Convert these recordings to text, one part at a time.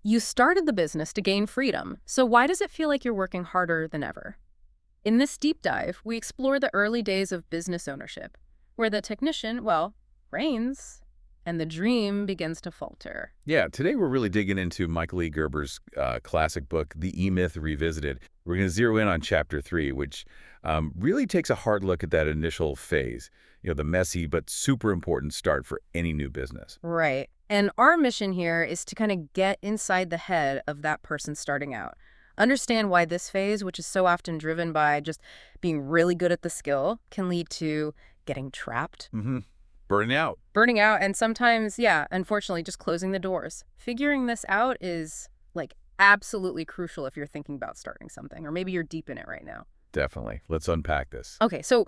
You started the business to gain freedom, so why does it feel like you're working harder than ever? In this deep dive, we explore the early days of business ownership, where the technician, well, reigns, and the dream begins to falter. Yeah, today we're really digging into Michael E. Gerber's classic book, The E-Myth Revisited. We're going to zero in on Chapter 3, which really takes a hard look at that initial phase, the messy but super important start for any new business. Right. And our mission here is to kind of get inside the head of that person starting out. Understand why this phase, which is so often driven by just being really good at the skill, can lead to getting trapped, Burning out. burning out, and sometimes, yeah, unfortunately, just closing the doors. Figuring this out is like absolutely crucial if you're thinking about starting something, or maybe you're deep in it right now. Definitely. Let's unpack this. Okay, so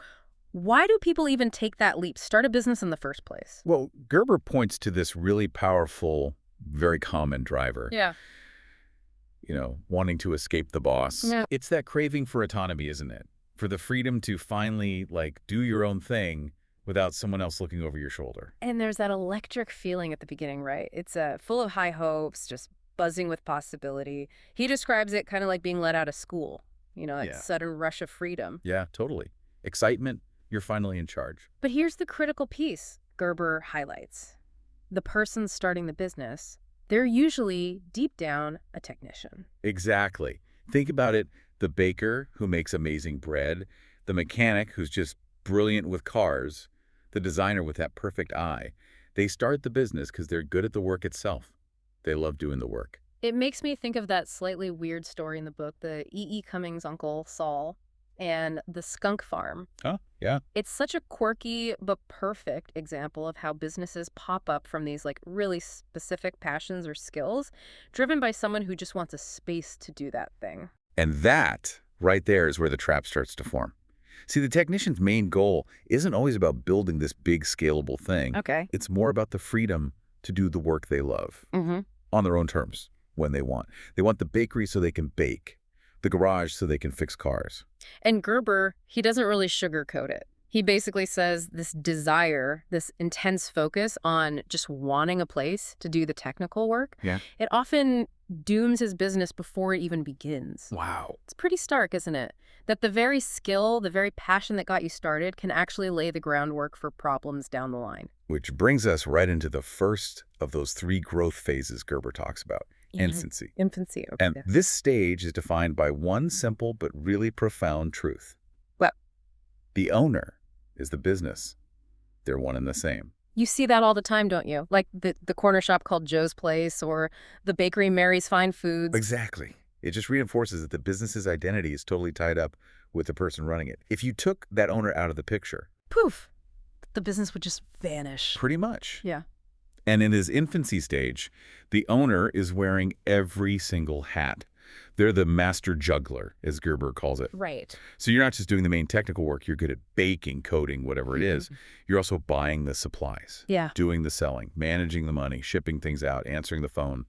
why do people even take that leap, start a business in the first place? Well, Gerber points to this really powerful, very common driver. Yeah. Wanting to escape the boss. Yeah. It's that craving for autonomy, isn't it? For the freedom to finally, do your own thing without someone else looking over your shoulder. And there's that electric feeling at the beginning, right? It's full of high hopes, just buzzing with possibility. He describes it kind of like being let out of school, that Yeah. sudden rush of freedom. Yeah, totally. Excitement, you're finally in charge. But here's the critical piece Gerber highlights. The person starting the business, they're usually, deep down, a technician. Exactly. Think about it. The baker who makes amazing bread, the mechanic who's just brilliant with cars, the designer with that perfect eye. They start the business because they're good at the work itself. They love doing the work. It makes me think of that slightly weird story in the book, the E.E. Cummings' uncle, Saul, and the skunk farm. Huh? Yeah. It's such a quirky but perfect example of how businesses pop up from these really specific passions or skills driven by someone who just wants a space to do that thing. And that, right there, is where the trap starts to form. See, the technician's main goal isn't always about building this big, scalable thing. Okay. It's more about the freedom to do the work they love Mm-hmm. on their own terms when they want. They want the bakery so they can bake, the garage so they can fix cars. And Gerber, he doesn't really sugarcoat it. He basically says this desire, this intense focus on just wanting a place to do the technical work, Yeah. it often dooms his business before it even begins. Wow. It's pretty stark, isn't it? That the very skill, the very passion that got you started can actually lay the groundwork for problems down the line. Which brings us right into the first of those 3 growth phases Gerber talks about, infancy. Infancy. Okay. And this stage is defined by one simple but really profound truth. Well, The owner is the business. They're one and the same. you see that all the time, don't you? Like the corner shop called Joe's Place or the bakery Mary's Fine Foods. Exactly. It just reinforces that the business's identity is totally tied up with the person running it. If you took that owner out of the picture, Poof, the business would just vanish. pretty much. Yeah. And in his infancy stage, the owner is wearing every single hat. They're the master juggler, as Gerber calls it. Right. So you're not just doing the main technical work. You're good at baking, coding, whatever it is. You're also buying the supplies, Yeah. doing the selling, managing the money, shipping things out, answering the phone.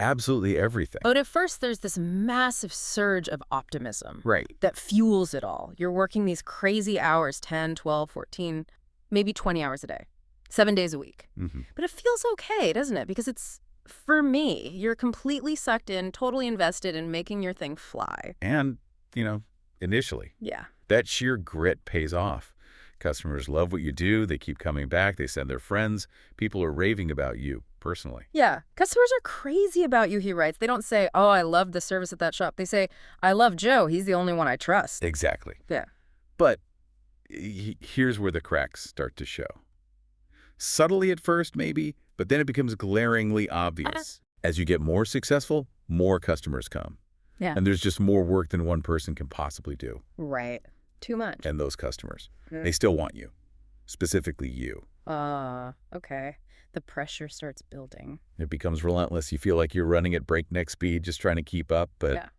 Absolutely everything. But at first, there's this massive surge of optimism Right. that fuels it all. You're working these crazy hours, 10, 12, 14, maybe 20 hours a day, 7 days a week. Mm-hmm. But it feels okay, doesn't it? Because it's, for me, you're completely sucked in, totally invested in making your thing fly. And, initially, Yeah. that sheer grit pays off. Customers love what you do. They keep coming back. They send their friends. People are raving about you personally. Yeah. Customers are crazy about you, he writes. They don't say, oh, I love the service at that shop. They say, I love Joe. He's the only one I trust. Exactly. Yeah. But here's where the cracks start to show. Subtly at first, maybe, but then it becomes glaringly obvious. As you get more successful, more customers come. Yeah. And there's just more work than one person can possibly do. Right. Too much. And those customers, Mm. they still want you, specifically you. Okay. The pressure starts building. It becomes relentless. You feel like you're running at breakneck speed, just trying to keep up. But,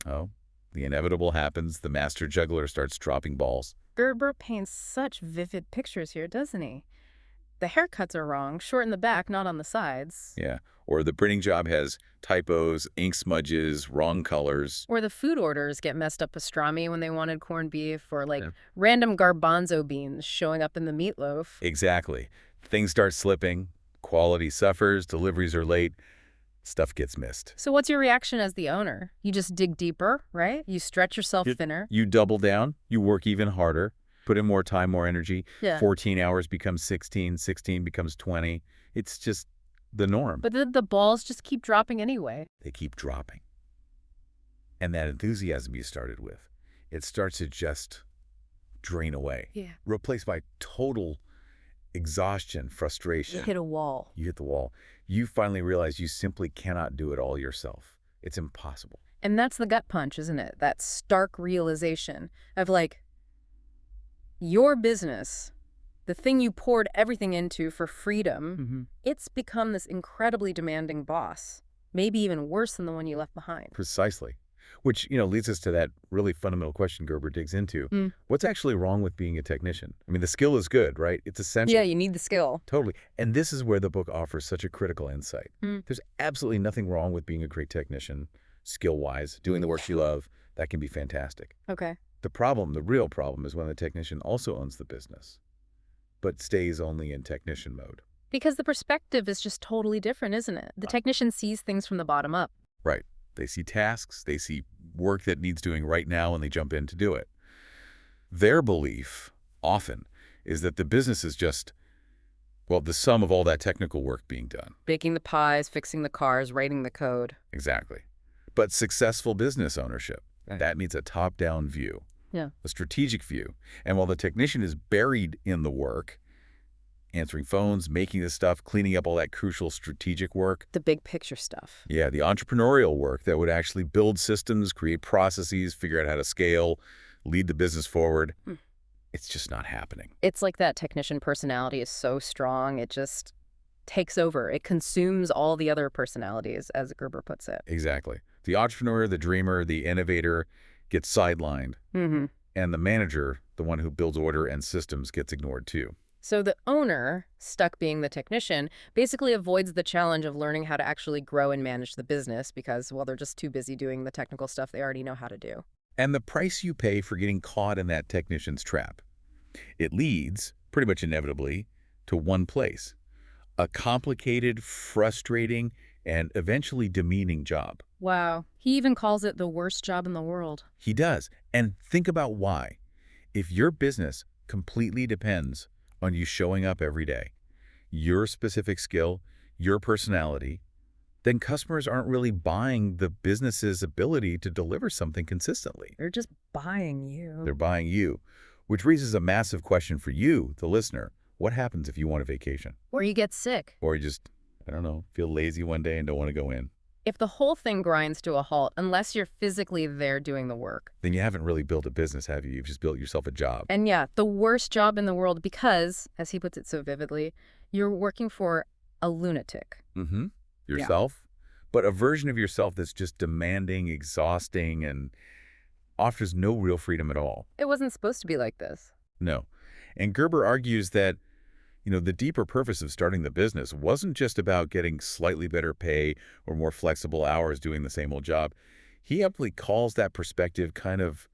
Yeah. the inevitable happens. The master juggler starts dropping balls. Gerber paints such vivid pictures here, doesn't he? The haircuts are wrong, short in the back, not on the sides. Yeah. Or the printing job has typos, ink smudges, wrong colors. Or the food orders get messed up pastrami when they wanted corned beef, or Yeah. random garbanzo beans showing up in the meatloaf. Exactly. Things start slipping. Quality suffers. Deliveries are late. Stuff gets missed. So what's your reaction as the owner? You just dig deeper, right? You stretch yourself thinner. You double down, you work even harder, put in more time, more energy. Yeah. 14 hours becomes 16, 16 becomes 20. It's just the norm. But the balls just keep dropping anyway. They keep dropping. And that enthusiasm you started with, it starts to just drain away. Yeah. Replaced by total exhaustion, frustration. You hit a wall. You hit the wall. You finally realize you simply cannot do it all yourself. It's impossible. And that's the gut punch, isn't it? That stark realization of like, your business, the thing you poured everything into for freedom, it's become this incredibly demanding boss. Maybe even worse than the one you left behind. Precisely. Which, leads us to that really fundamental question Gerber digs into. What's actually wrong with being a technician? I mean, the skill is good, right? It's essential. Yeah, you need the skill. Totally. And this is where the book offers such a critical insight. There's absolutely nothing wrong with being a great technician, skill-wise, doing the work you love. That can be fantastic. Okay. The problem, the real problem, is when the technician also owns the business, but stays only in technician mode. Because the perspective is just totally different, isn't it? The technician sees things from the bottom up. Right. They see tasks, they see work that needs doing right now, and they jump in to do it. Their belief, often, is that the business is just, well, the sum of all that technical work being done. Baking the pies, fixing the cars, writing the code. Exactly. But successful business ownership, that needs a top-down view. Yeah. A strategic view. And while the technician is buried in the work, answering phones, making the stuff, cleaning up all that crucial strategic work. The big picture stuff. Yeah, the entrepreneurial work that would actually build systems, create processes, figure out how to scale, lead the business forward. It's just not happening. It's like that technician personality is so strong, it just takes over. It consumes all the other personalities, as Gerber puts it. Exactly. The entrepreneur, the dreamer, the innovator gets sidelined. And the manager, the one who builds order and systems, gets ignored too. So the owner, stuck being the technician, basically avoids the challenge of learning how to actually grow and manage the business because, well, they're just too busy doing the technical stuff they already know how to do. And the price you pay for getting caught in that technician's trap, it leads, pretty much inevitably, to one place. A complicated, frustrating, and eventually demeaning job. Wow. He even calls it the worst job in the world. He does. And think about why. If your business completely depends on you showing up every day, your specific skill, your personality, then customers aren't really buying the business's ability to deliver something consistently. They're just buying you. They're buying you, which raises a massive question for you, the listener. What happens if you want a vacation? Or you get sick. Or you just, I don't know, feel lazy one day and don't want to go in? If the whole thing grinds to a halt, unless you're physically there doing the work. Then you haven't really built a business, have you? You've just built yourself a job. And yeah, the worst job in the world because, as he puts it so vividly, you're working for a lunatic. Yourself, but a version of yourself that's just demanding, exhausting, and offers no real freedom at all. It wasn't supposed to be like this. No. And Gerber argues that, the deeper purpose of starting the business wasn't just about getting slightly better pay or more flexible hours doing the same old job. He aptly calls that perspective kind of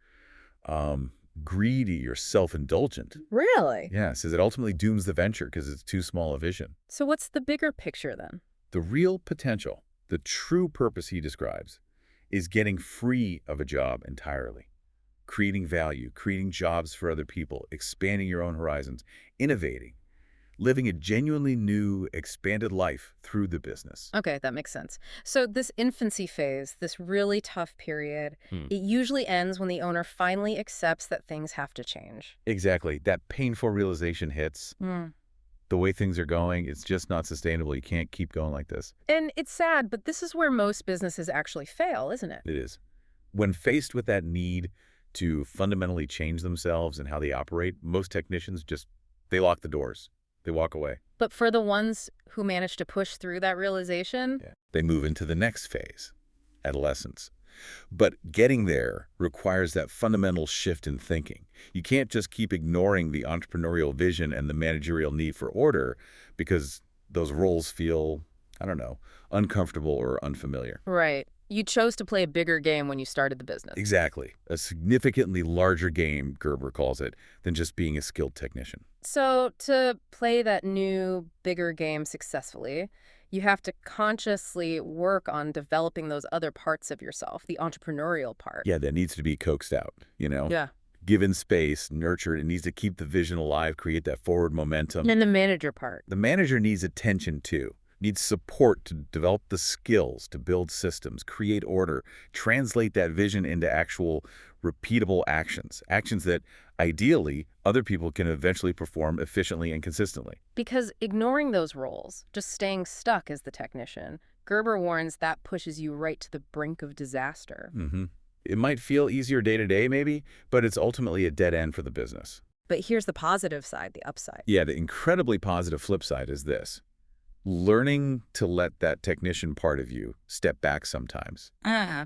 greedy or self-indulgent. Really? Yeah, says it ultimately dooms the venture because it's too small a vision. So what's the bigger picture then? The real potential, the true purpose he describes, is getting free of a job entirely. Creating value, creating jobs for other people, expanding your own horizons, innovating, living a genuinely new, expanded life through the business. Okay, that makes sense. So this infancy phase, this really tough period, it usually ends when the owner finally accepts that things have to change. Exactly. That painful realization hits. The way things are going, it's just not sustainable. You can't keep going like this. And it's sad, but this is where most businesses actually fail, isn't it? It is. When faced with that need to fundamentally change themselves and how they operate, most technicians they lock the doors. They walk away. But for the ones who manage to push through that realization, they move into the next phase, adolescence. But getting there requires that fundamental shift in thinking. You can't just keep ignoring the entrepreneurial vision and the managerial need for order because those roles feel, I don't know, uncomfortable or unfamiliar. Right. You chose to play a bigger game when you started the business. Exactly. A significantly larger game, Gerber calls it, than just being a skilled technician. So to play that new, bigger game successfully, You have to consciously work on developing those other parts of yourself, the entrepreneurial part. Yeah, that needs to be coaxed out. Yeah. Given space, nurtured, it needs to keep the vision alive, create that forward momentum. And the manager part. The manager needs attention too, needs support to develop the skills, to build systems, create order, translate that vision into actual repeatable actions, actions that ideally other people can eventually perform efficiently and consistently. Because ignoring those roles, just staying stuck as the technician, Gerber warns that pushes you right to the brink of disaster. It might feel easier day to day maybe, but it's ultimately a dead end for the business. But here's the positive side, the upside. Yeah, the incredibly positive flip side is this. Learning to let that technician part of you step back sometimes.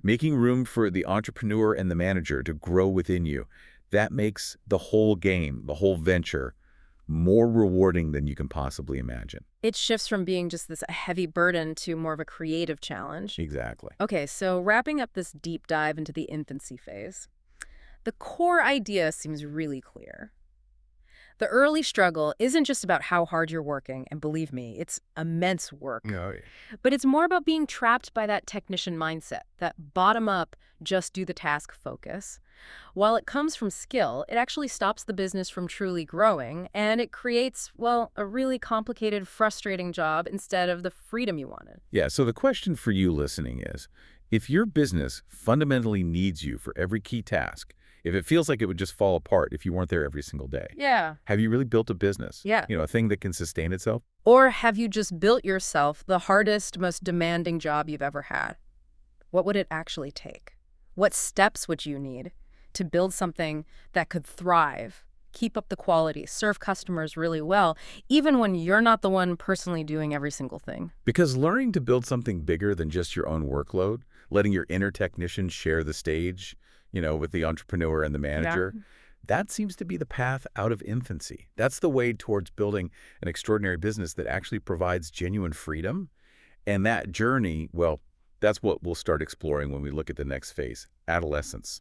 Making room for the entrepreneur and the manager to grow within you. That makes the whole game, the whole venture, more rewarding than you can possibly imagine. It shifts from being just this heavy burden to more of a creative challenge. Exactly. Okay, so wrapping up this deep dive into the infancy phase, the core idea seems really clear. The early struggle isn't just about how hard you're working, and believe me, it's immense work. Oh, yeah. But it's more about being trapped by that technician mindset, that bottom-up, just do the task focus. While it comes from skill, it actually stops the business from truly growing, and it creates, well, a really complicated, frustrating job instead of the freedom you wanted. Yeah, so the question for you listening is, if your business fundamentally needs you for every key task, if it feels like it would just fall apart if you weren't there every single day, Yeah. have you really built a business? Yeah. A thing that can sustain itself? Or have you just built yourself the hardest, most demanding job you've ever had? What would it actually take? What steps would you need to build something that could thrive, keep up the quality, serve customers really well, even when you're not the one personally doing every single thing? Because learning to build something bigger than just your own workload, letting your inner technician share the stage, with the entrepreneur and the manager, that seems to be the path out of infancy. That's the way towards building an extraordinary business that actually provides genuine freedom. And that journey, well, that's what we'll start exploring when we look at the next phase, adolescence.